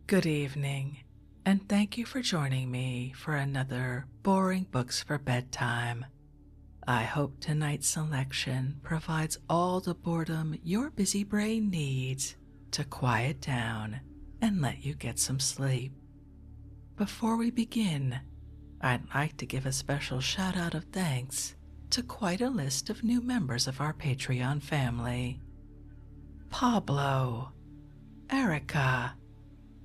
Good evening, and thank you for joining me for another Boring Books for Bedtime. I hope tonight's selection provides all the boredom your busy brain needs to quiet down and let you get some sleep. Before we begin, I'd like to give a special shout out of thanks to quite a list of new members of our Patreon family. Pablo, Erica,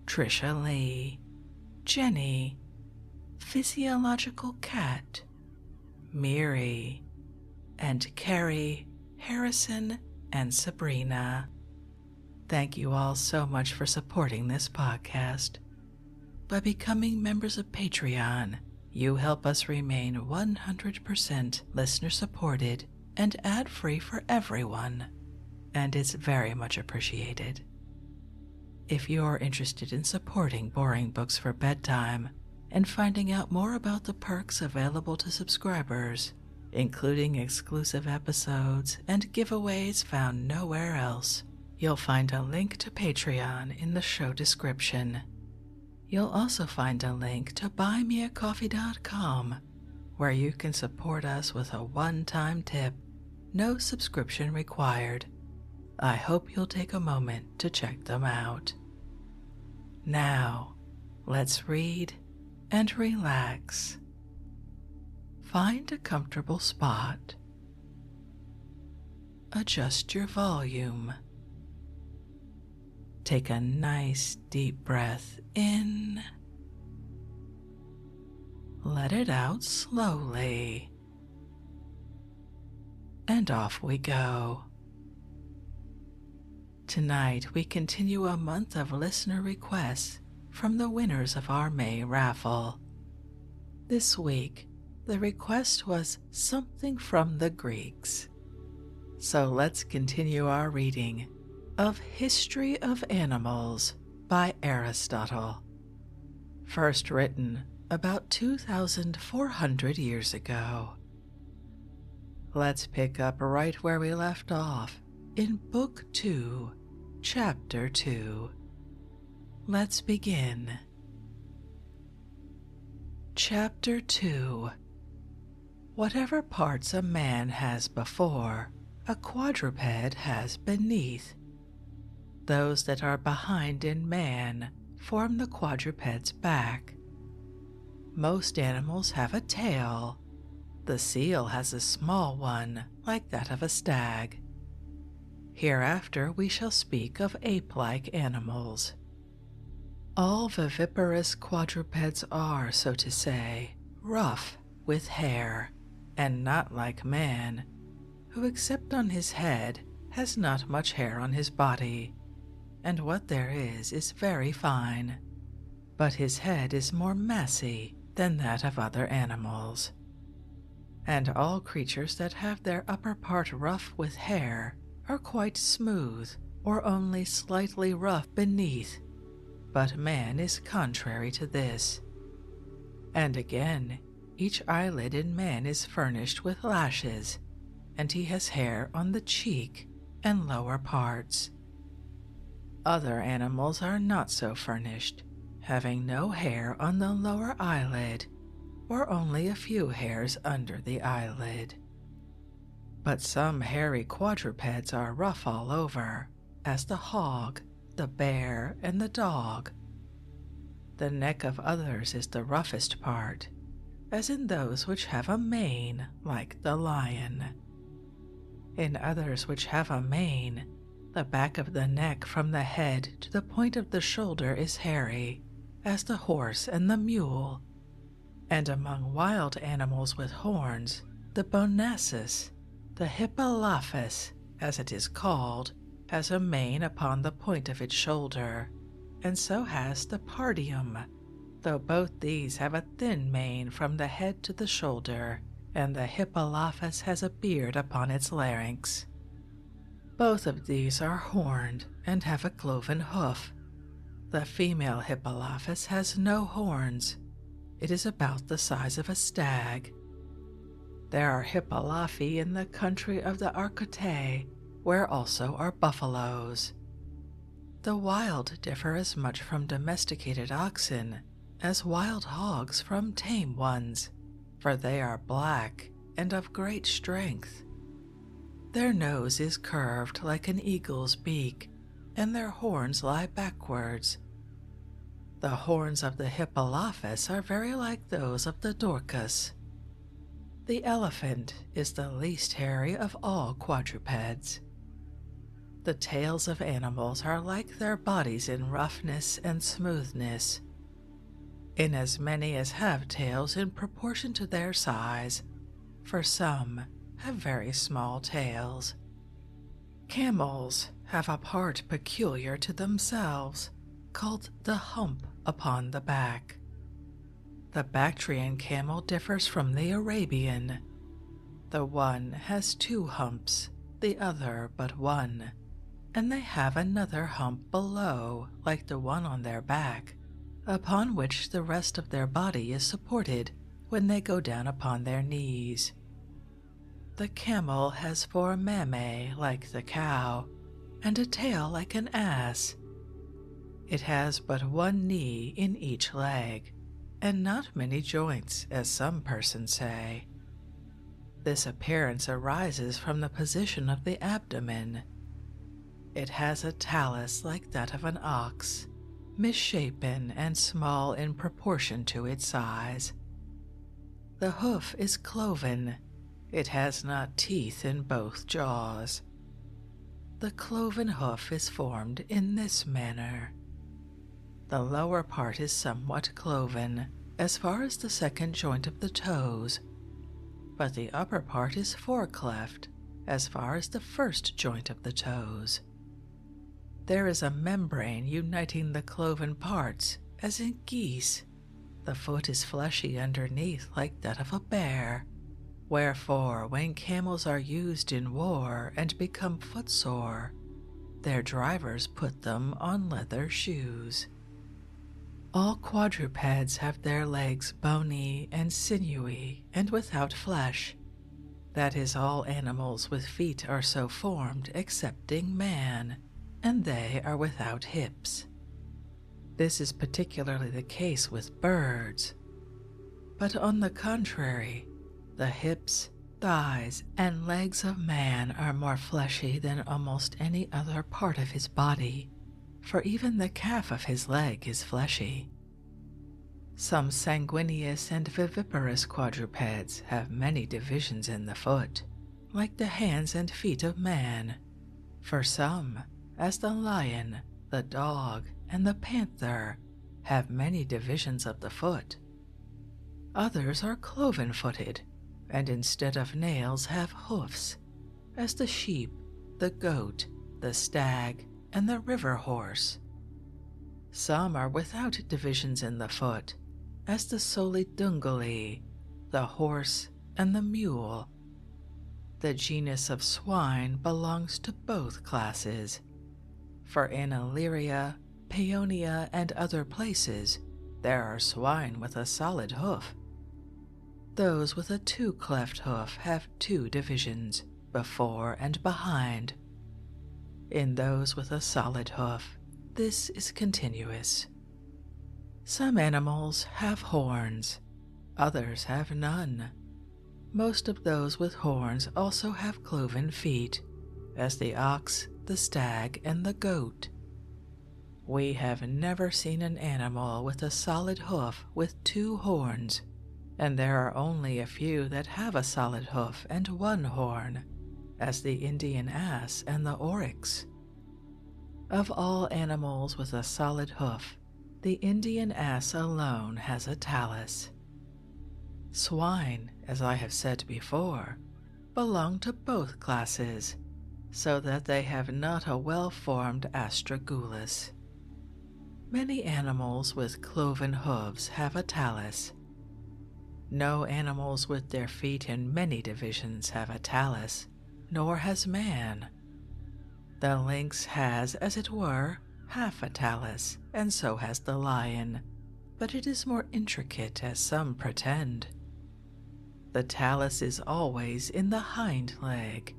Trisha Lee, Jenny, Physiological Cat, Miri, and Carrie, Harrison, and Sabrina. Thank you all so much for supporting this podcast. By becoming members of Patreon, you help us remain 100% listener-supported and ad-free for everyone, and it's very much appreciated. If you're interested in supporting Boring Books for Bedtime and finding out more about the perks available to subscribers, including exclusive episodes and giveaways found nowhere else, you'll find a link to Patreon in the show description. You'll also find a link to buymeacoffee.com, where you can support us with a one-time tip, no subscription required. I hope you'll take a moment to check them out. Now, let's read and relax. Find a comfortable spot. Adjust your volume. Take a nice deep breath in. Let it out slowly. And off we go. Tonight we continue a month of listener requests from the winners of our May raffle. This week, the request was something from the Greeks. So let's continue our reading of History of Animals by Aristotle, first written about 2,400 years ago. Let's pick up right where we left off in Book 2, Chapter 2. Let's begin. Chapter 2. Whatever parts a man has before, a quadruped has beneath. Those that are behind in man form the quadruped's back. Most animals have a tail. The seal has a small one, like that of a stag. Hereafter we shall speak of ape-like animals. All viviparous quadrupeds are, so to say, rough with hair, and not like man, who except on his head has not much hair on his body, and what there is very fine, but his head is more massy than that of other animals. And all creatures that have their upper part rough with hair are quite smooth or only slightly rough beneath, but man is contrary to this. And again, each eyelid in man is furnished with lashes, and he has hair on the cheek and lower parts. Other animals are not so furnished, having no hair on the lower eyelid, or only a few hairs under the eyelid. But some hairy quadrupeds are rough all over, as the hog, the bear, and the dog. The neck of others is the roughest part, as in those which have a mane like the lion. In others which have a mane, the back of the neck from the head to the point of the shoulder is hairy, as the horse and the mule. And among wild animals with horns, the bonasus, the hippolaphus, as it is called, has a mane upon the point of its shoulder, and so has the pardium, though both these have a thin mane from the head to the shoulder, and the hippolaphus has a beard upon its larynx. Both of these are horned and have a cloven hoof. The female hippolaphus has no horns. It is about the size of a stag. There are hippolaphi in the country of the Arcotay, where also are buffaloes. The wild differ as much from domesticated oxen as wild hogs from tame ones, for they are black and of great strength. Their nose is curved like an eagle's beak, and their horns lie backwards. The horns of the Hippolophus are very like those of the Dorcas. The elephant is the least hairy of all quadrupeds. The tails of animals are like their bodies in roughness and smoothness. In as many as have tails in proportion to their size, for some have very small tails. Camels have a part peculiar to themselves, called the hump upon the back. The Bactrian camel differs from the Arabian. The one has 2 humps, the other but one, and they have another hump below, like the one on their back, upon which the rest of their body is supported when they go down upon their knees. The camel has 4 mammae like the cow, and a tail like an ass. It has but 1 knee in each leg, and not many joints, as some persons say. This appearance arises from the position of the abdomen. It has a talus like that of an ox, misshapen and small in proportion to its size. The hoof is cloven. It has not teeth in both jaws. The cloven hoof is formed in this manner. The lower part is somewhat cloven, as far as the second joint of the toes, but the upper part is four-cleft, as far as the first joint of the toes. There is a membrane uniting the cloven parts, as in geese. The foot is fleshy underneath like that of a bear, wherefore when camels are used in war and become footsore, their drivers put them on leather shoes. All quadrupeds have their legs bony and sinewy and without flesh. That is, all animals with feet are so formed excepting man, and they are without hips. This is particularly the case with birds. But on the contrary, the hips, thighs, and legs of man are more fleshy than almost any other part of his body, for even the calf of his leg is fleshy. Some sanguineous and viviparous quadrupeds have many divisions in the foot, like the hands and feet of man. For some, as the lion, the dog, and the panther, have many divisions of the foot. Others are cloven-footed, and instead of nails have hoofs, as the sheep, the goat, the stag, and the river horse. Some are without divisions in the foot, as the solidunguli, the horse, and the mule. The genus of swine belongs to both classes, for in Illyria, Paeonia, and other places there are swine with a solid hoof. Those with a 2-cleft hoof have 2 divisions, before and behind. In those with a solid hoof, this is continuous. Some animals have horns, others have none. Most of those with horns also have cloven feet, as the ox, the stag, and the goat. We have never seen an animal with a solid hoof with 2 horns, and there are only a few that have a solid hoof and 1 horn, as the Indian ass and the oryx. Of all animals with a solid hoof, the Indian ass alone has a talus. Swine, as I have said before, belong to both classes, so that they have not a well-formed astragalus. Many animals with cloven hooves have a talus. No animals with their feet in many divisions have a talus, nor has man. The lynx has, as it were, half a talus, and so has the lion, but it is more intricate, as some pretend. The talus is always in the hind leg,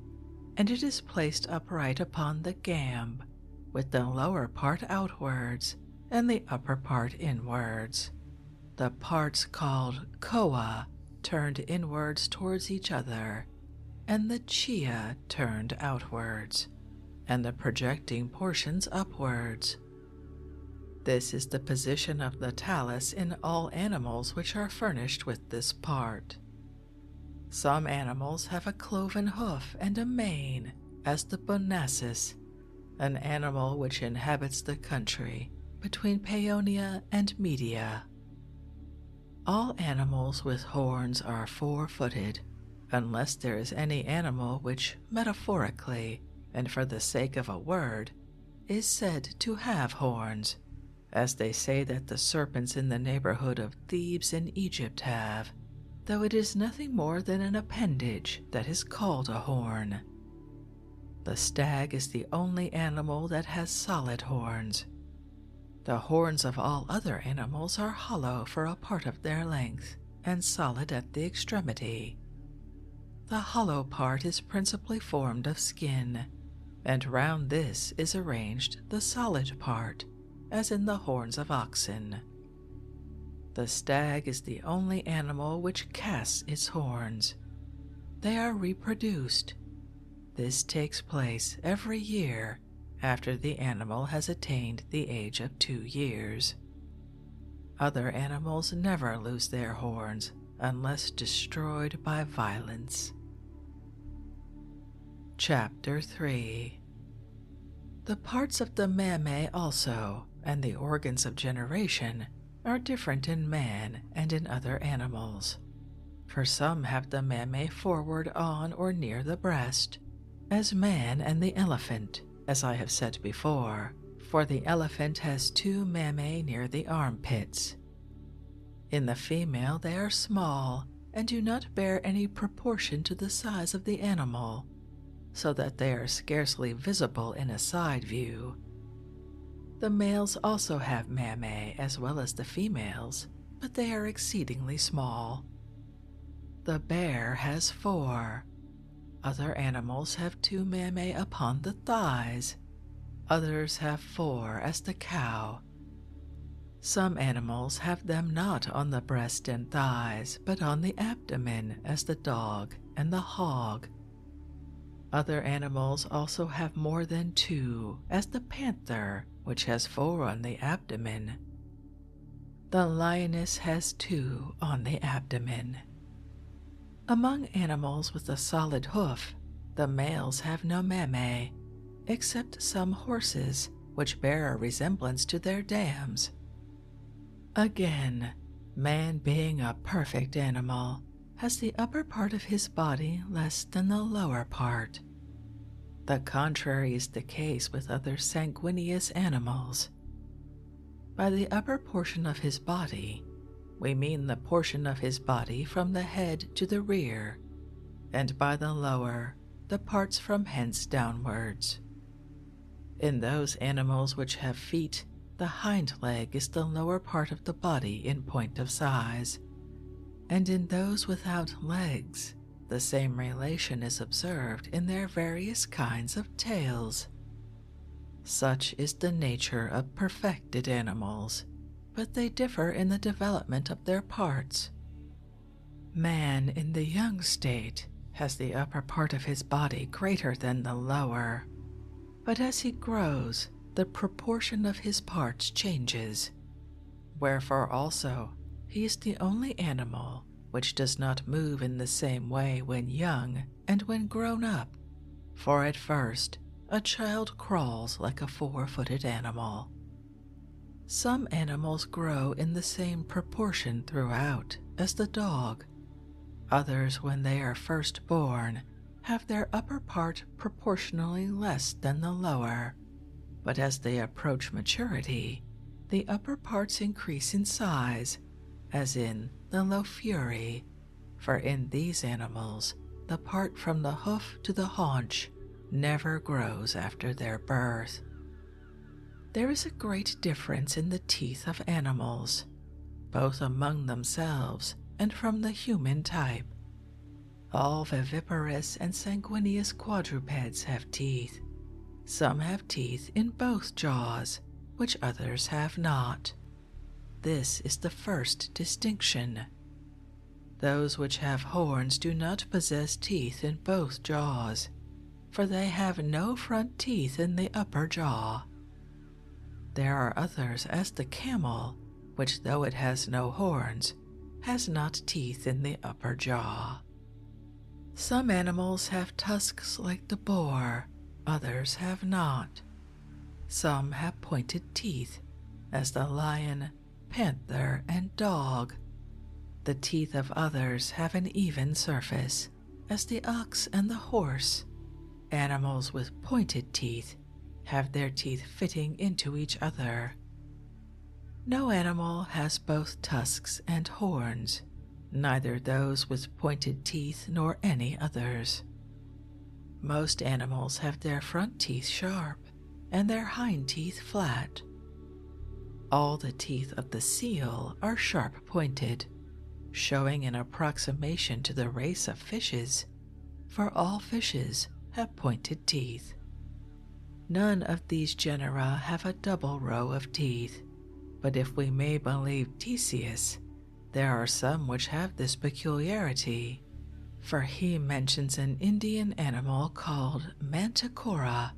and it is placed upright upon the gamb, with the lower part outwards and the upper part inwards. The parts called koa turned inwards towards each other, and the chia turned outwards, and the projecting portions upwards. This is the position of the talus in all animals which are furnished with this part. Some animals have a cloven hoof and a mane, as the bonassus, an animal which inhabits the country between Paeonia and Media. All animals with horns are four-footed, unless there is any animal which, metaphorically, and for the sake of a word, is said to have horns, as they say that the serpents in the neighborhood of Thebes in Egypt have, though it is nothing more than an appendage that is called a horn. The stag is the only animal that has solid horns. The horns of all other animals are hollow for a part of their length and solid at the extremity. The hollow part is principally formed of skin, and round this is arranged the solid part, as in the horns of oxen. The stag is the only animal which casts its horns. They are reproduced. This takes place every year after the animal has attained the age of 2 years. Other animals never lose their horns unless destroyed by violence. Chapter 3. The parts of the mammae also, and the organs of generation, are different in man and in other animals. For some have the mammae forward on or near the breast, as man and the elephant, as I have said before, for the elephant has 2 mammae near the armpits. In the female they are small and do not bear any proportion to the size of the animal, so that they are scarcely visible in a side view. The males also have mammae as well as the females, but they are exceedingly small. The bear has 4. Other animals have 2 mammae upon the thighs. Others have 4 as the cow. Some animals have them not on the breast and thighs, but on the abdomen as the dog and the hog. Other animals also have more than 2, as the panther, which has 4 on the abdomen. The lioness has 2 on the abdomen. Among animals with a solid hoof, the males have no mammae, except some horses, which bear a resemblance to their dams. Again, man being a perfect animal, has the upper part of his body less than the lower part. The contrary is the case with other sanguineous animals. By the upper portion of his body, we mean the portion of his body from the head to the rear, and by the lower, the parts from hence downwards. In those animals which have feet, the hind leg is the lower part of the body in point of size, and in those without legs, the same relation is observed in their various kinds of tails. Such is the nature of perfected animals, but they differ in the development of their parts. Man in the young state has the upper part of his body greater than the lower, but as he grows, the proportion of his parts changes. Wherefore also, he is the only animal which does not move in the same way when young and when grown up, for at first a child crawls like a 4-footed animal. Some animals grow in the same proportion throughout as the dog. Others, when they are first born, have their upper part proportionally less than the lower, but as they approach maturity, the upper parts increase in size, as in the Lophiuri, for in these animals the part from the hoof to the haunch never grows after their birth. There is a great difference in the teeth of animals, both among themselves and from the human type. All viviparous and sanguineous quadrupeds have teeth, Some have teeth in both jaws, which others have not. This is the first distinction. Those which have horns do not possess teeth in both jaws, for they have no front teeth in the upper jaw. There are others, as the camel, which, though it has no horns, has not teeth in the upper jaw. Some animals have tusks like the boar, others have not. Some have pointed teeth, as the lion, panther, and dog. The teeth of others have an even surface, as the ox and the horse. Animals with pointed teeth have their teeth fitting into each other. No animal has both tusks and horns, neither those with pointed teeth nor any others. Most animals have their front teeth sharp and their hind teeth flat. All the teeth of the seal are sharp-pointed, showing an approximation to the race of fishes, for all fishes have pointed teeth. None of these genera have a double row of teeth, but if we may believe Theseus, there are some which have this peculiarity, for he mentions an Indian animal called Manticora,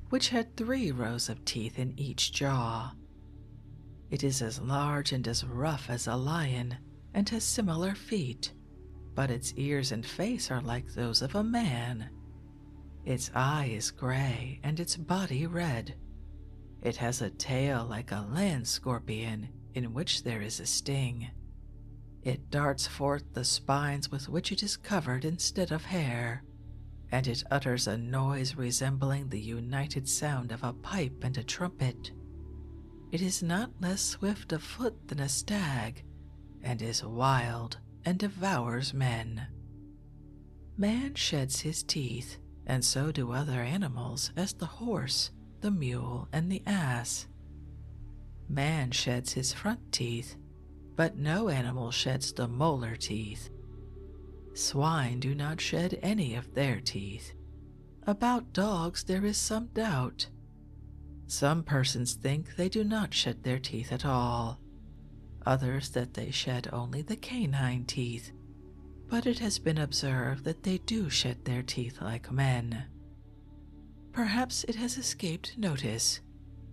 which had 3 rows of teeth in each jaw. It is as large and as rough as a lion, and has similar feet, but its ears and face are like those of a man. Its eye is gray and its body red. It has a tail like a land scorpion, in which there is a sting. It darts forth the spines with which it is covered instead of hair, and it utters a noise resembling the united sound of a pipe and a trumpet. It is not less swift of foot than a stag, and is wild and devours men. Man sheds his teeth, and so do other animals, as the horse, the mule, and the ass. Man sheds his front teeth, but no animal sheds the molar teeth. Swine do not shed any of their teeth. About dogs there is some doubt. Some persons think they do not shed their teeth at all, others that they shed only the canine teeth, but it has been observed that they do shed their teeth like men. Perhaps it has escaped notice,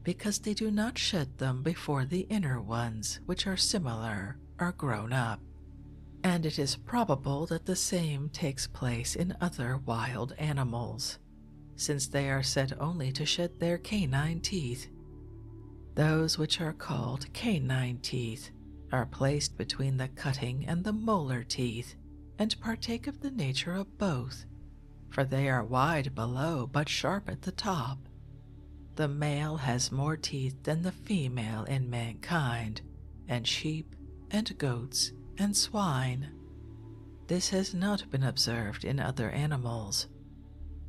because they do not shed them before the inner ones, which are similar, are grown up, and it is probable that the same takes place in other wild animals, since they are said only to shed their canine teeth. Those which are called canine teeth are placed between the cutting and the molar teeth, and partake of the nature of both, for they are wide below but sharp at the top. The male has more teeth than the female in mankind, and sheep, and goats, and swine. This has not been observed in other animals.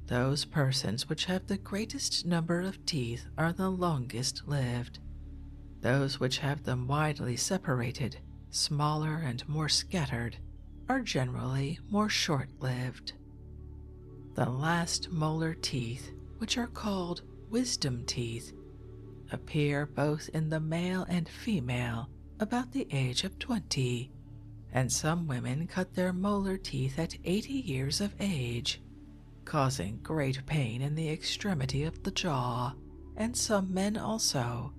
Those persons which have the greatest number of teeth are the longest lived. Those which have them widely separated, smaller and more scattered, are generally more short-lived. The last molar teeth, which are called wisdom teeth, appear both in the male and female about the age of 20, and some women cut their molar teeth at 80 years of age, causing great pain in the extremity of the jaw, and some men also.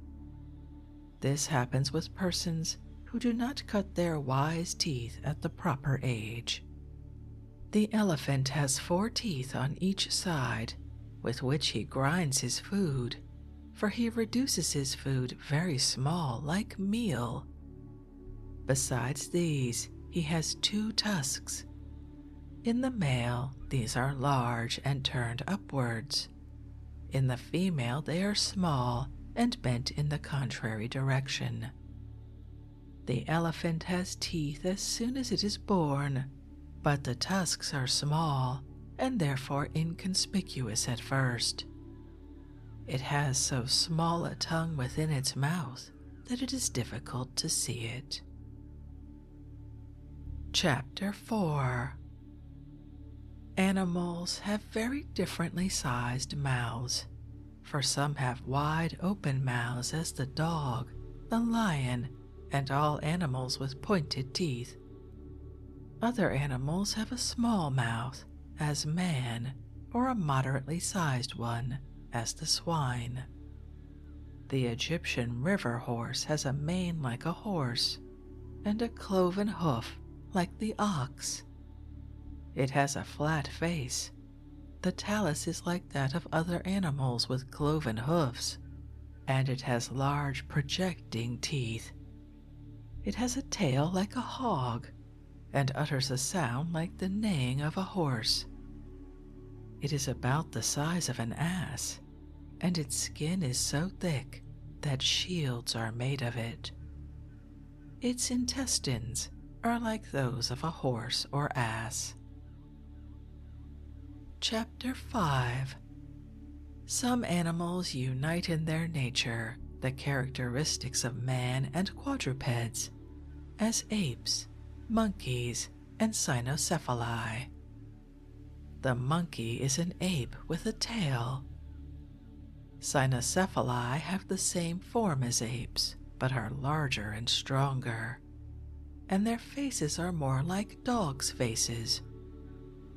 This happens with persons who do not cut their wise teeth at the proper age. The elephant has 4 teeth on each side, with which he grinds his food, for he reduces his food very small, like meal. Besides these, he has 2 tusks. In the male, these are large and turned upwards. In the female, they are small and bent in the contrary direction. The elephant has teeth as soon as it is born, but the tusks are small and therefore inconspicuous at first. It has so small a tongue within its mouth that it is difficult to see it. Chapter 4. Animals have very differently sized mouths. for some have wide open mouths as the dog, the lion, and all animals with pointed teeth. Other animals have a small mouth, as man, or a moderately sized one, as the swine. The Egyptian river horse has a mane like a horse, and a cloven hoof like the ox. It has a flat face. The talus is like that of other animals with cloven hoofs, and it has large projecting teeth. It has a tail like a hog, and utters a sound like the neighing of a horse. It is about the size of an ass, and its skin is so thick that shields are made of it. Its intestines are like those of a horse or ass. Chapter 5. Some animals unite in their nature the characteristics of man and quadrupeds, as apes, monkeys, and cynocephali. The monkey is an ape with a tail. Cynocephali have the same form as apes, but are larger and stronger, and their faces are more like dogs' faces.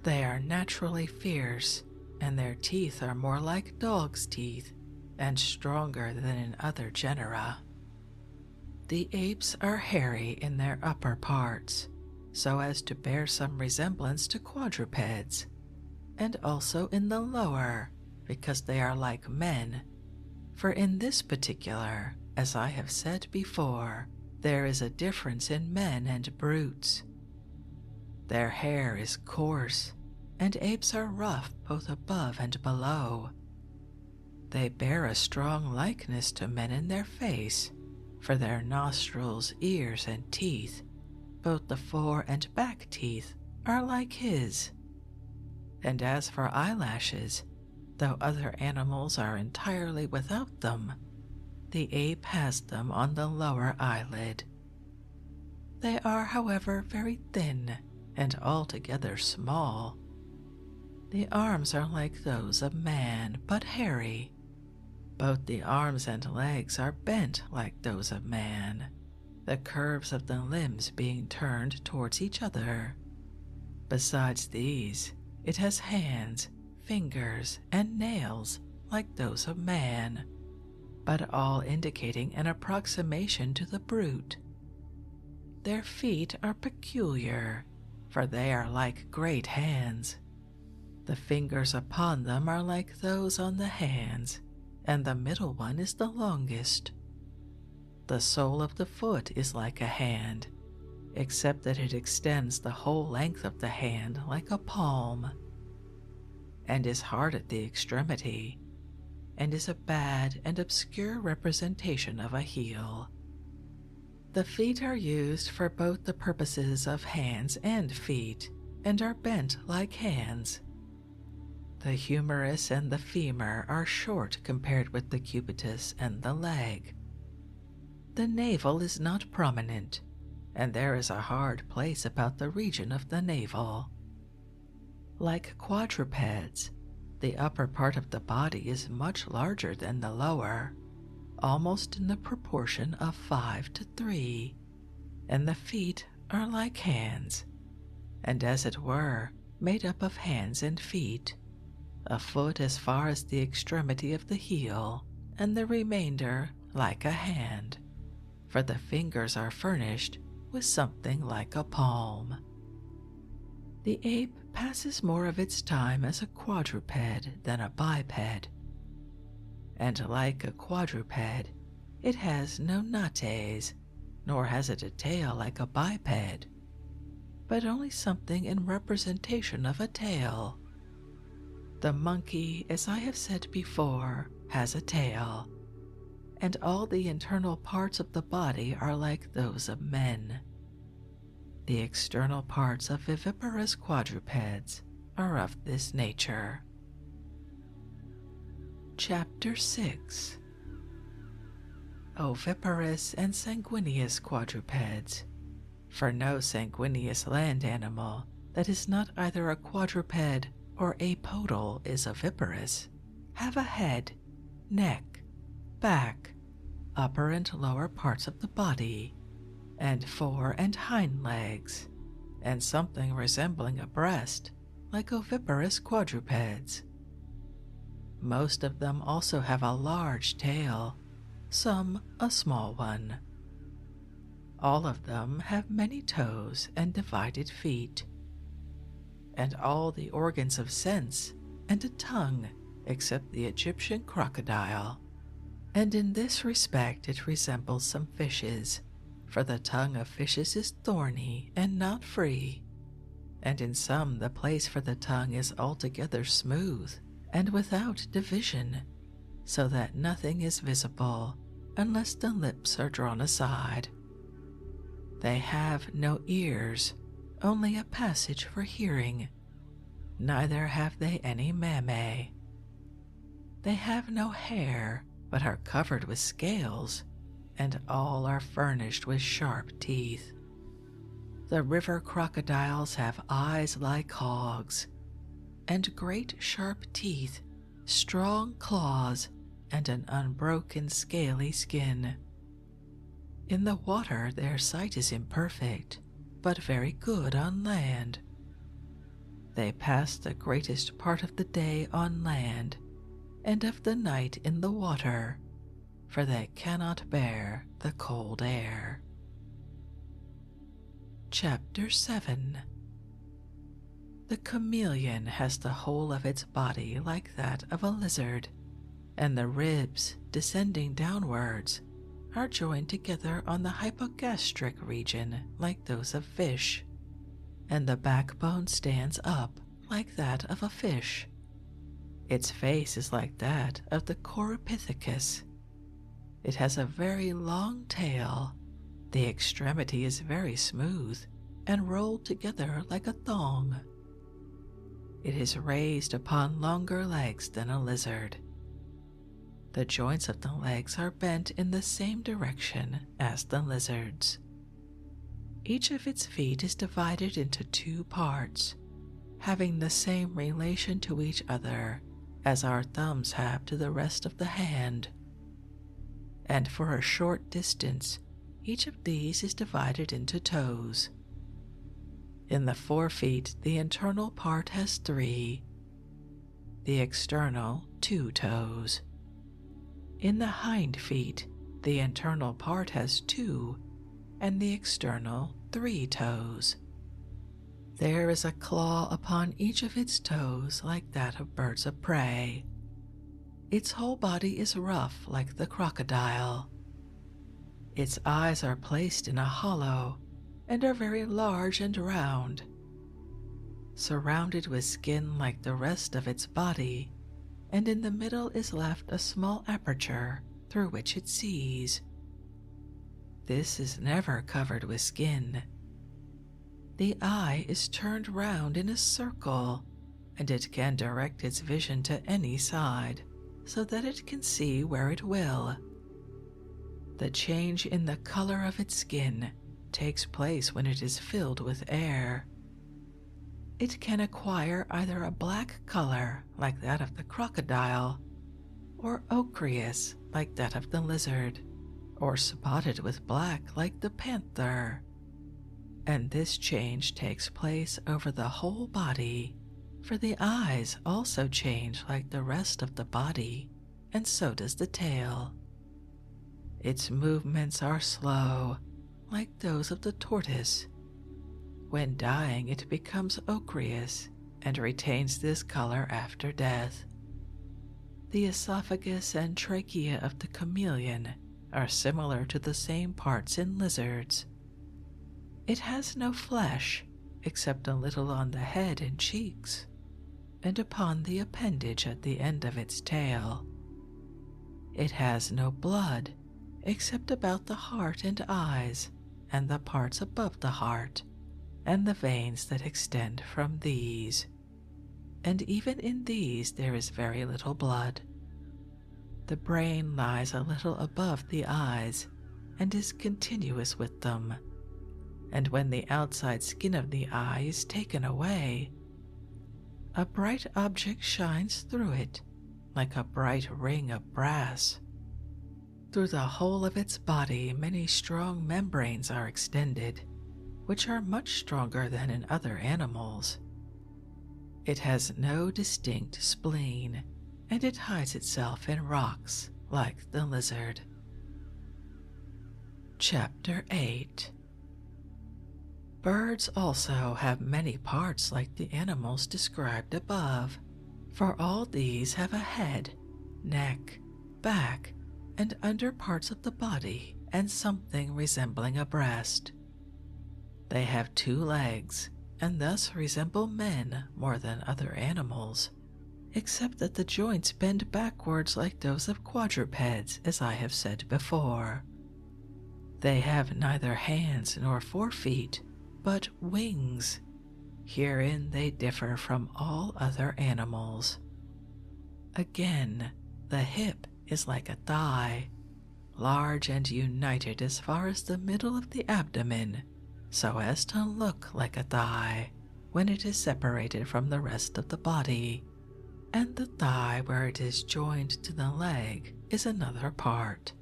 They are naturally fierce, and their teeth are more like dogs' teeth and stronger than in other genera. The apes are hairy in their upper parts, so as to bear some resemblance to quadrupeds, and also in the lower, because they are like men, for in this particular, as I have said before, there is a difference in men and brutes. Their hair is coarse, and apes are rough both above and below. They bear a strong likeness to men in their face, for their nostrils, ears, and teeth, both the fore and back teeth, are like his. And as for eyelashes, though other animals are entirely without them, the ape has them on the lower eyelid. They are, however, very thin and altogether small. The arms are like those of man, but hairy. Both the arms and legs are bent like those of man, the curves of the limbs being turned towards each other. Besides these, it has hands, fingers, and nails like those of man, but all indicating an approximation to the brute. Their feet are peculiar, for they are like great hands. The fingers upon them are like those on the hands, and the middle one is the longest. The sole of the foot is like a hand, except that it extends the whole length of the hand like a palm, and is hard at the extremity, and is a bad and obscure representation of a heel. The feet are used for both the purposes of hands and feet, and are bent like hands. The humerus and the femur are short compared with the cubitus and the leg. The navel is not prominent, and there is a hard place about the region of the navel. Like quadrupeds, the upper part of the body is much larger than the lower, almost in the proportion of 5:3, and the feet are like hands, and as it were, made up of hands and feet, a foot as far as the extremity of the heel, and the remainder like a hand, for the fingers are furnished with something like a palm. The ape passes more of its time as a quadruped than a biped, and like a quadruped, it has no nates, nor has it a tail like a biped, but only something in representation of a tail. The monkey, as I have said before, has a tail, and all the internal parts of the body are like those of men. The external parts of viviparous quadrupeds are of this nature. Chapter 6. Oviparous and sanguineous quadrupeds, for no sanguineous land animal that is not either a quadruped or apodal is oviparous, have a head, neck, back, upper and lower parts of the body, and fore and hind legs, and something resembling a breast, like oviparous quadrupeds. Most of them also have a large tail, some a small one. All of them have many toes and divided feet, and all the organs of sense and a tongue except the Egyptian crocodile, and in this respect it resembles some fishes, for the tongue of fishes is thorny and not free, and in some the place for the tongue is altogether smooth and without division, so that nothing is visible unless the lips are drawn aside. They have no ears, only a passage for hearing, neither have they any mammae. They have no hair, but are covered with scales, and all are furnished with sharp teeth. The river crocodiles have eyes like hogs, and great sharp teeth, strong claws, and an unbroken scaly skin. In the water their sight is imperfect, but very good on land. They pass the greatest part of the day on land, and of the night in the water, for they cannot bear the cold air. Chapter 7. The chameleon has the whole of its body like that of a lizard, and the ribs, descending downwards, are joined together on the hypogastric region like those of fish, and the backbone stands up like that of a fish. Its face is like that of the Corypithecus. It has a very long tail. The extremity is very smooth and rolled together like a thong. It is raised upon longer legs than a lizard. The joints of the legs are bent in the same direction as the lizard's. Each of its feet is divided into two parts, having the same relation to each other as our thumbs have to the rest of the hand. And for a short distance, each of these is divided into toes. In the forefeet, the internal part has 3, the external 2 toes. In the hind feet, the internal part has 2, and the external 3 toes. There is a claw upon each of its toes like that of birds of prey. Its whole body is rough like the crocodile. Its eyes are placed in a hollow and are very large and round. Surrounded with skin like the rest of its body, and in the middle is left a small aperture through which it sees. This is never covered with skin. The eye is turned round in a circle, and it can direct its vision to any side, so that it can see where it will. The change in the color of its skin takes place when it is filled with air. It can acquire either a black color like that of the crocodile, or ochreous like that of the lizard, or spotted with black like the panther. And this change takes place over the whole body, for the eyes also change like the rest of the body, and so does the tail. Its movements are slow, like those of the tortoise. When dying, it becomes ochreous and retains this color after death. The esophagus and trachea of the chameleon are similar to the same parts in lizards. It has no flesh, except a little on the head and cheeks, and upon the appendage at the end of its tail. It has no blood, except about the heart and eyes, and the parts above the heart, and the veins that extend from these. And even in these there is very little blood. The brain lies a little above the eyes, and is continuous with them. And when the outside skin of the eye is taken away, a bright object shines through it, like a bright ring of brass. Through the whole of its body, many strong membranes are extended, which are much stronger than in other animals. It has no distinct spleen, and it hides itself in rocks like the lizard. Chapter 8. Birds also have many parts like the animals described above, for all these have a head, neck, back, and under parts of the body and something resembling a breast. They have 2 legs and thus resemble men more than other animals, except that the joints bend backwards like those of quadrupeds, as I have said before. They have neither hands nor forefeet, but wings. Herein they differ from all other animals. Again, the hip is like a thigh, large and united as far as the middle of the abdomen, so as to look like a thigh when it is separated from the rest of the body, and the thigh where it is joined to the leg is another part.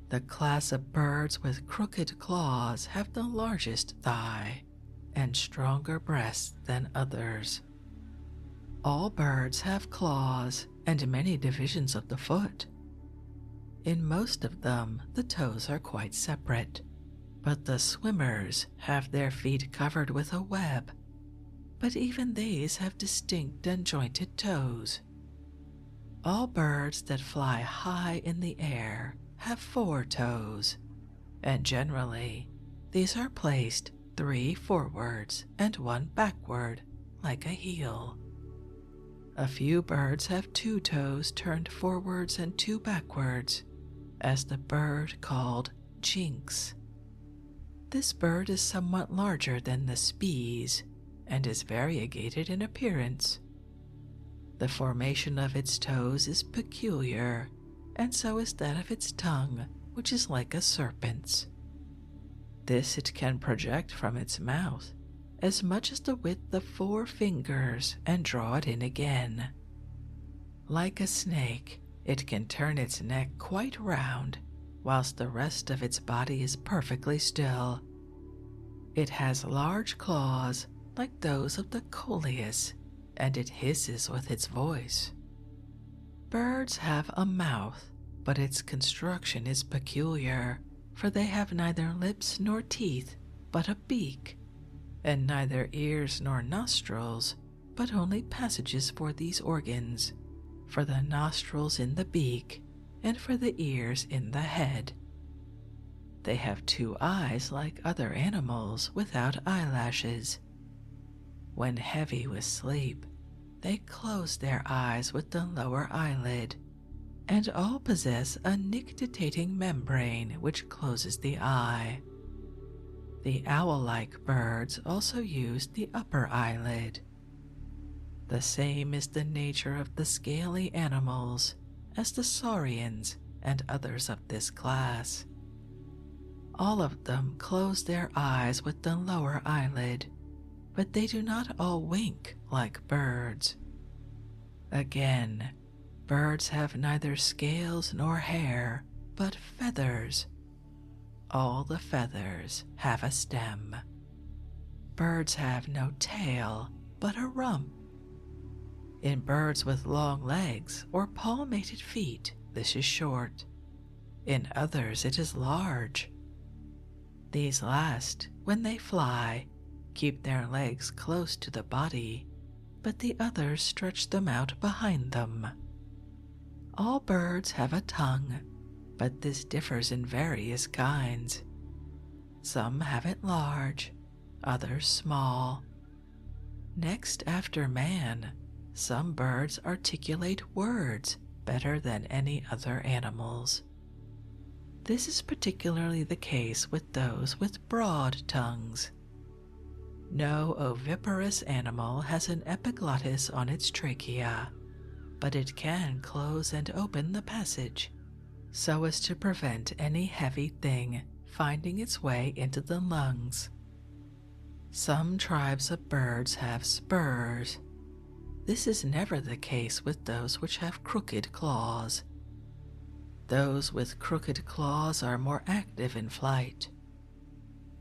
The class of birds with crooked claws have the largest thigh and stronger breasts than others. All birds have claws and many divisions of the foot. In most of them, the toes are quite separate, but the swimmers have their feet covered with a web, but even these have distinct and jointed toes. All birds that fly high in the air have 4 toes, and generally these are placed 3 forwards and 1 backward, like a heel. A few birds have 2 toes turned forwards and 2 backwards, as the bird called jinx. This bird is somewhat larger than the spees and is variegated in appearance. The formation of its toes is peculiar, and so is that of its tongue, which is like a serpent's. This it can project from its mouth as much as the width of 4 fingers and draw it in again. Like a snake, it can turn its neck quite round, whilst the rest of its body is perfectly still. It has large claws like those of the coleus, and it hisses with its voice. Birds have a mouth, but its construction is peculiar, for they have neither lips nor teeth, but a beak, and neither ears nor nostrils, but only passages for these organs, for the nostrils in the beak, and for the ears in the head. They have 2 eyes like other animals, without eyelashes. When heavy with sleep, they close their eyes with the lower eyelid, and all possess a nictitating membrane which closes the eye. The owl-like birds also use the upper eyelid. The same is the nature of the scaly animals as the saurians and others of this class. All of them close their eyes with the lower eyelid, but they do not all wink like birds. Again, birds have neither scales nor hair, but feathers. All the feathers have a stem. Birds have no tail, but a rump. In birds with long legs or palmated feet, this is short. In others, it is large. These last, when they fly, keep their legs close to the body, but the others stretch them out behind them. All birds have a tongue, but this differs in various kinds. Some have it large, others small. Next after man, some birds articulate words better than any other animals. This is particularly the case with those with broad tongues. No oviparous animal has an epiglottis on its trachea, but it can close and open the passage so as to prevent any heavy thing finding its way into the lungs. Some tribes of birds have spurs. This is never the case with those which have crooked claws. Those with crooked claws are more active in flight.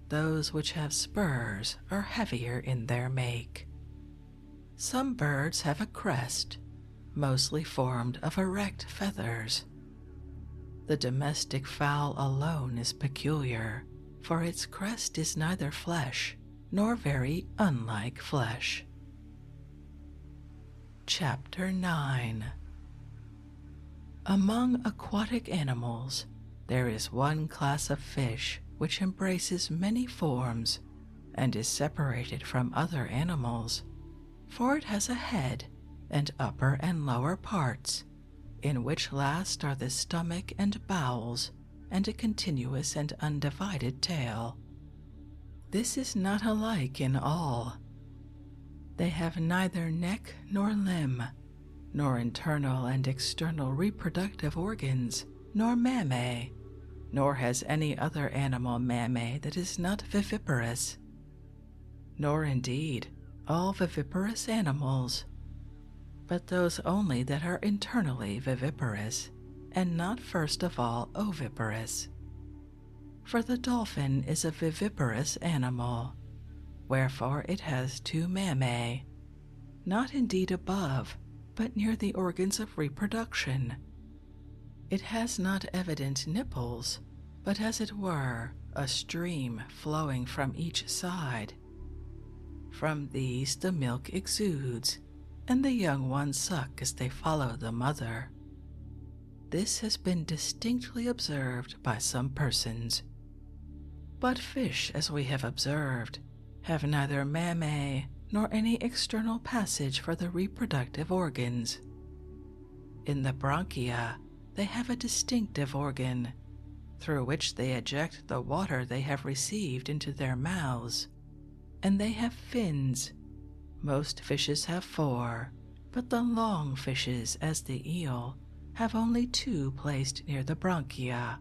Those which have spurs are heavier in their make. Some birds have a crest, mostly formed of erect feathers. The domestic fowl alone is peculiar, for its crest is neither flesh nor very unlike flesh. Chapter 9. Among aquatic animals, there is one class of fish which embraces many forms and is separated from other animals, for it has a head and upper and lower parts, in which last are the stomach and bowels, and a continuous and undivided tail. This is not alike in all. They have neither neck nor limb, nor internal and external reproductive organs, nor mammae, nor has any other animal mammae that is not viviparous, nor indeed all viviparous animals, but those only that are internally viviparous, and not first of all oviparous. For the dolphin is a viviparous animal, wherefore it has two mammae, not indeed above, but near the organs of reproduction. It has not evident nipples, but as it were, a stream flowing from each side. From these the milk exudes, and the young ones suck as they follow the mother. This has been distinctly observed by some persons. But fish, as we have observed, have neither mammae nor any external passage for the reproductive organs. In the bronchia, they have a distinctive organ, through which they eject the water they have received into their mouths, and they have fins. Most fishes have 4, but the long fishes, as the eel, have only 2 placed near the bronchia.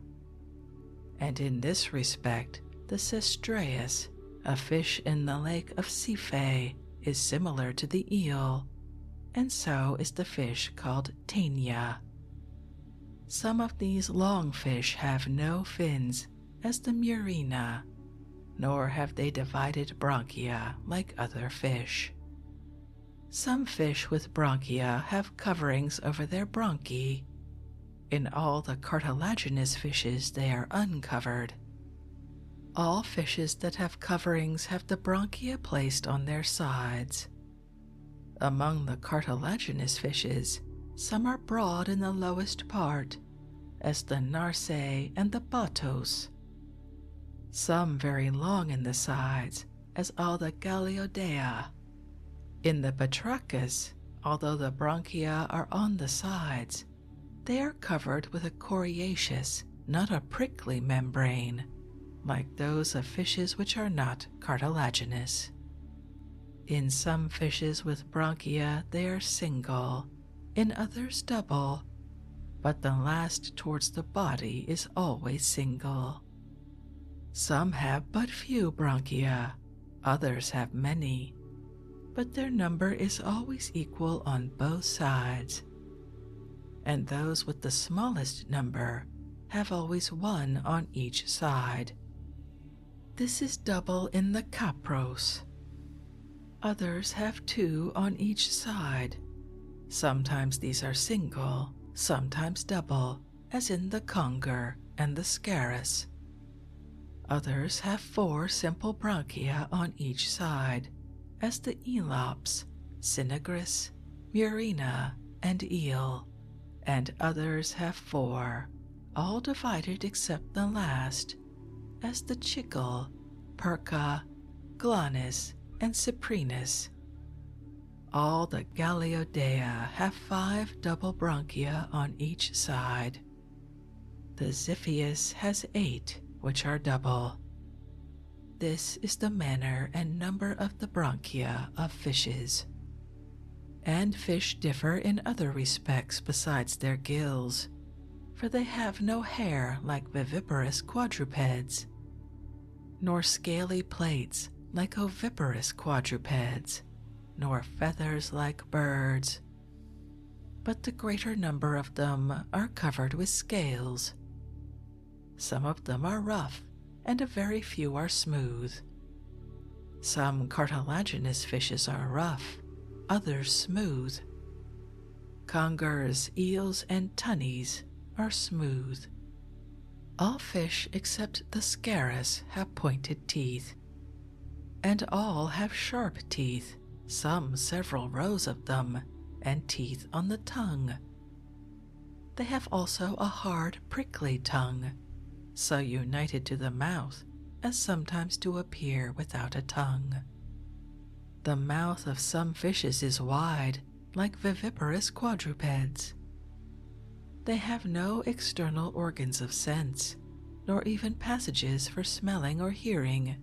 And in this respect, the cestraeus, a fish in the lake of Siphé, is similar to the eel, and so is the fish called Taenia. Some of these long fish have no fins, as the Murena, nor have they divided bronchia like other fish. Some fish with bronchia have coverings over their bronchi. In all the cartilaginous fishes they are uncovered. All fishes that have coverings have the bronchia placed on their sides. Among the cartilaginous fishes, some are broad in the lowest part, as the narce and the batos. Some very long in the sides, as all the Galeodea. In the batrachus, although the bronchia are on the sides, they are covered with a coriaceous, not a prickly membrane, like those of fishes which are not cartilaginous. In some fishes with bronchia they are single, in others double, but the last towards the body is always single. Some have but few bronchia, others have many, but their number is always equal on both sides. And those with the smallest number have always 1 on each side. This is double in the capros. Others have 2 on each side. Sometimes these are single, sometimes double, as in the conger and the scarus. Others have 4 simple bronchia on each side, as the elops, synagris, murena, and eel, and others have 4, all divided except the last, as the chicle, perca, glanis, and cyprinus. All the Galeodea have 5 double bronchia on each side. The Xiphias has 8, which are double. This is the manner and number of the bronchia of fishes. And fish differ in other respects besides their gills, for they have no hair like viviparous quadrupeds, nor scaly plates like oviparous quadrupeds, nor feathers like birds, but the greater number of them are covered with scales. Some of them are rough, and a very few are smooth. Some cartilaginous fishes are rough, others smooth. Congers, eels, and tunnies are smooth. All fish except the scarus have pointed teeth, and all have sharp teeth, some several rows of them, and teeth on the tongue. They have also a hard, prickly tongue, so united to the mouth as sometimes to appear without a tongue. The mouth of some fishes is wide, like viviparous quadrupeds. They have no external organs of sense, nor even passages for smelling or hearing.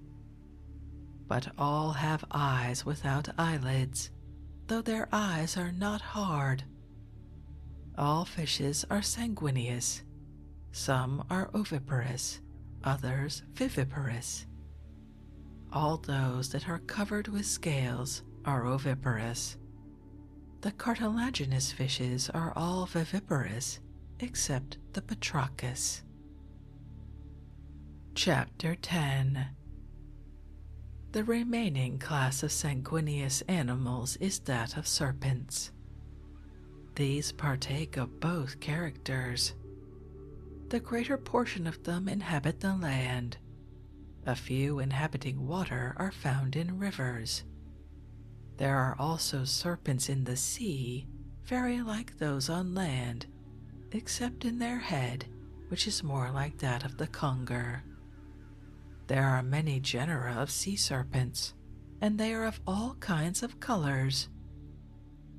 But all have eyes without eyelids, though their eyes are not hard. All fishes are sanguineous. Some are oviparous, others viviparous. All those that are covered with scales are oviparous. The cartilaginous fishes are all viviparous, except the Batrachus. Chapter 10. The remaining class of sanguineous animals is that of serpents. These partake of both characters. The greater portion of them inhabit the land. A few inhabiting water are found in rivers. There are also serpents in the sea, very like those on land, except in their head, which is more like that of the conger. There are many genera of sea serpents, and they are of all kinds of colors.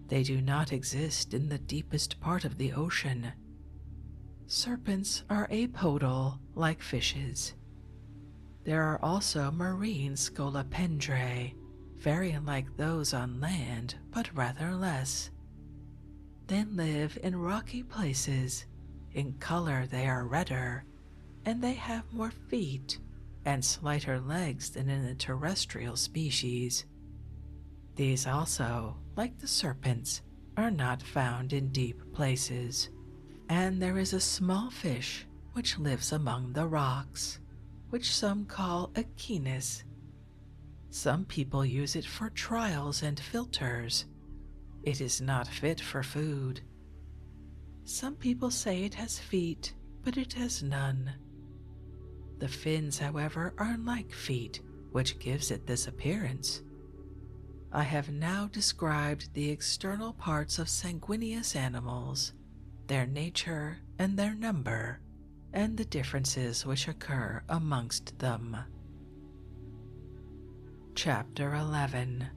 They do not exist in the deepest part of the ocean. Serpents are apodal, like fishes. There are also marine scolopendrae, very like those on land, but rather less. They live in rocky places. In color they are redder, and they have more feet and slighter legs than in the terrestrial species. These also, like the serpents, are not found in deep places. And there is a small fish which lives among the rocks, which some call a Echinus. Some people use it for trials and filters. It is not fit for food. Some people say it has feet, but it has none. The fins, however, are like feet, which gives it this appearance. I have now described the external parts of sanguineous animals, their nature and their number, and the differences which occur amongst them. Chapter 11.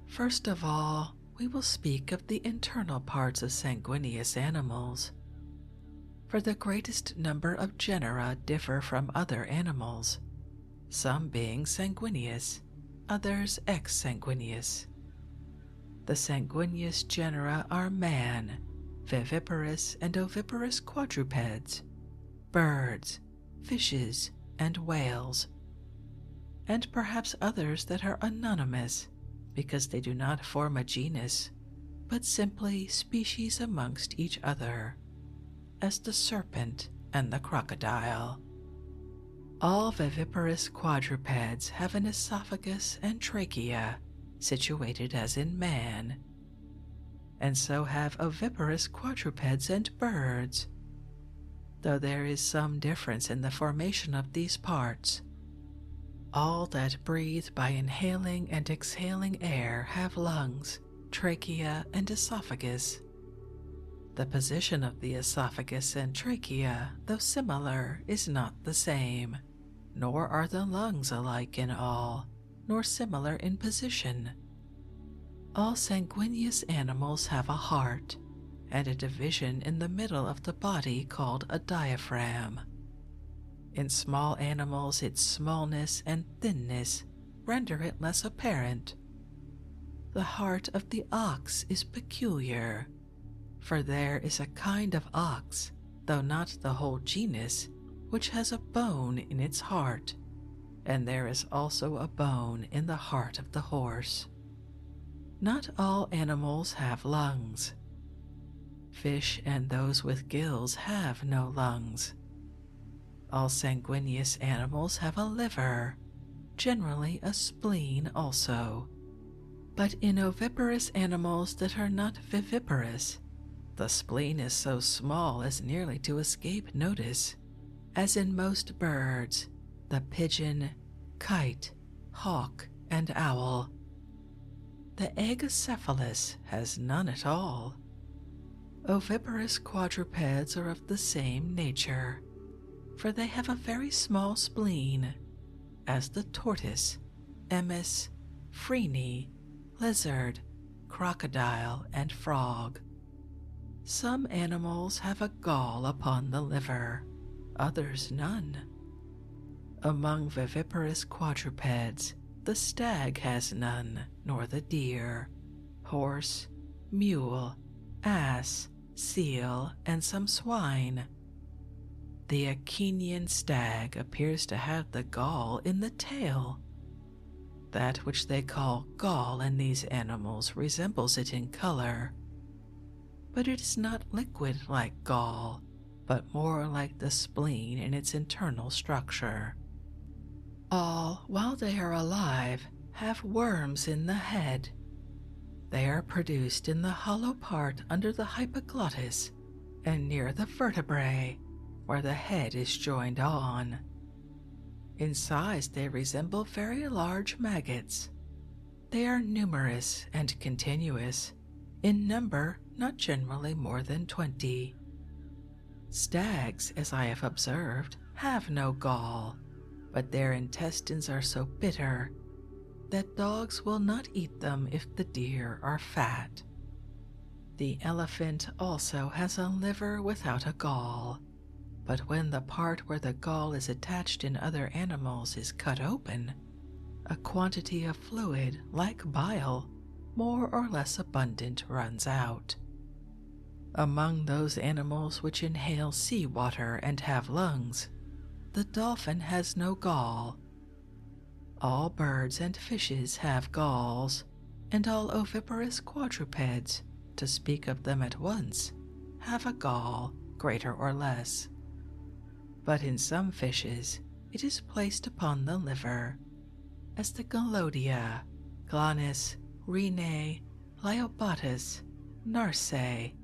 First of all, we will speak of the internal parts of sanguineous animals. For the greatest number of genera differ from other animals, some being sanguineous, others exsanguineous. The sanguineous genera are man, viviparous and oviparous quadrupeds, birds, fishes, and whales, and perhaps others that are anonymous, because they do not form a genus, but simply species amongst each other, as the serpent and the crocodile. All viviparous quadrupeds have an esophagus and trachea, situated as in man, and so have oviparous quadrupeds and birds, though there is some difference in the formation of these parts. All that breathe by inhaling and exhaling air have lungs, trachea, and esophagus. The position of the esophagus and trachea, though similar, is not the same, nor are the lungs alike in all, nor similar in position. All sanguineous animals have a heart, and a division in the middle of the body called a diaphragm. In small animals its smallness and thinness render it less apparent. The heart of the ox is peculiar, for there is a kind of ox, though not the whole genus, which has a bone in its heart, and there is also a bone in the heart of the horse. Not all animals have lungs. Fish and those with gills have no lungs. All sanguineous animals have a liver, generally a spleen also. But in oviparous animals that are not viviparous, the spleen is so small as nearly to escape notice, as in most birds, the pigeon, kite, hawk, and owl. The Aegocephalus has none at all. Oviparous quadrupeds are of the same nature, for they have a very small spleen, as the tortoise, emis, frene, lizard, crocodile, and frog. Some animals have a gall upon the liver, others none. Among viviparous quadrupeds, the stag has none, nor the deer, horse, mule, ass, seal, and some swine. The Achenian stag appears to have the gall in the tail. That which they call gall in these animals resembles it in color, but it is not liquid like gall, but more like the spleen in its internal structure. All, while they are alive, have worms in the head. They are produced in the hollow part under the hypoglottis and near the vertebrae, where the head is joined on. In size they resemble very large maggots. They are numerous and continuous, in number not generally more than 20. Stags, as I have observed, have no gall, but their intestines are so bitter that dogs will not eat them if the deer are fat. The elephant also has a liver without a gall, but when the part where the gall is attached in other animals is cut open, a quantity of fluid, like bile, more or less abundant, runs out. Among those animals which inhale sea water and have lungs, the dolphin has no gall. All birds and fishes have galls, and all oviparous quadrupeds, to speak of them at once, have a gall, greater or less. But in some fishes it is placed upon the liver, as the Galodia, Glanis, Rhenae, Liobatus, Narsae,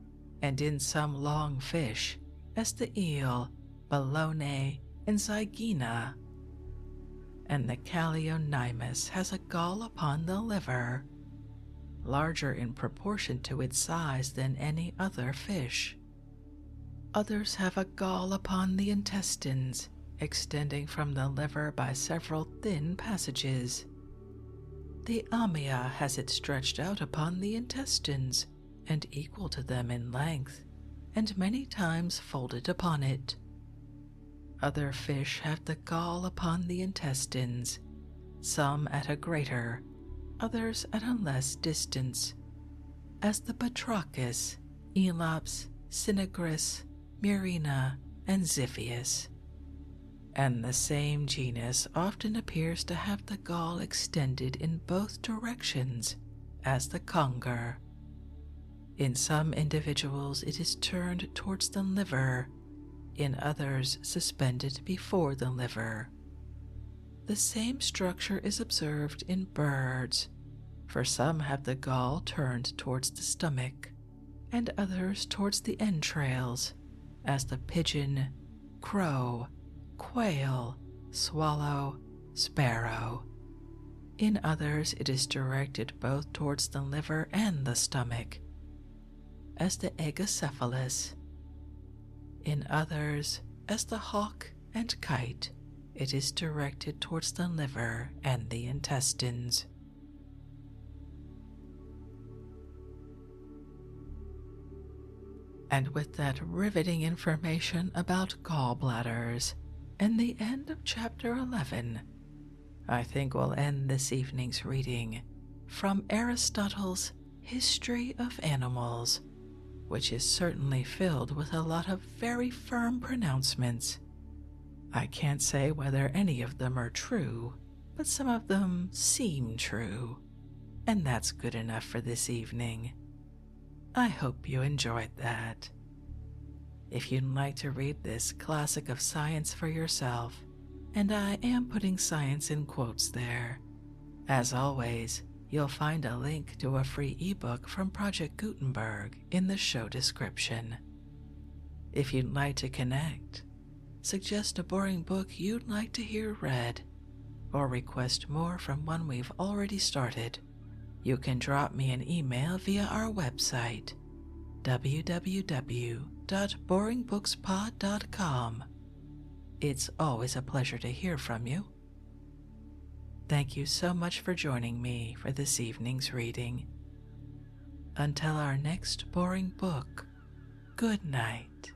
and in some long fish, as the eel, Balone, and Zygina. And the Callionymus has a gall upon the liver, larger in proportion to its size than any other fish. Others have a gall upon the intestines, extending from the liver by several thin passages. The Amia has it stretched out upon the intestines, and equal to them in length, and many times folded upon it. Other fish have the gall upon the intestines, some at a greater, others at a less distance, as the Batrachus, Elaps, Synagris, Murina, and Xiphias. And the same genus often appears to have the gall extended in both directions, as the conger. In some individuals it is turned towards the liver, in others suspended before the liver. The same structure is observed in birds, for some have the gall turned towards the stomach, and others towards the entrails, as the pigeon, crow, quail, swallow, sparrow. In others it is directed both towards the liver and the stomach, as the Aegocephalus. In others, as the hawk and kite, it is directed towards the liver and the intestines. And with that riveting information about gallbladders and the end of chapter 11, I think we'll end this evening's reading from Aristotle's History of Animals, which is certainly filled with a lot of very firm pronouncements. I can't say whether any of them are true, but some of them seem true. and that's good enough for this evening. I hope you enjoyed that. If you'd like to read this classic of science for yourself, and I am putting science in quotes there, as always, you'll find a link to a free ebook from Project Gutenberg in the show description. If you'd like to connect, suggest a boring book you'd like to hear read, or request more from one we've already started, you can drop me an email via our website, www.boringbookspod.com. It's always a pleasure to hear from you. Thank you so much for joining me for this evening's reading. Until our next boring book, good night.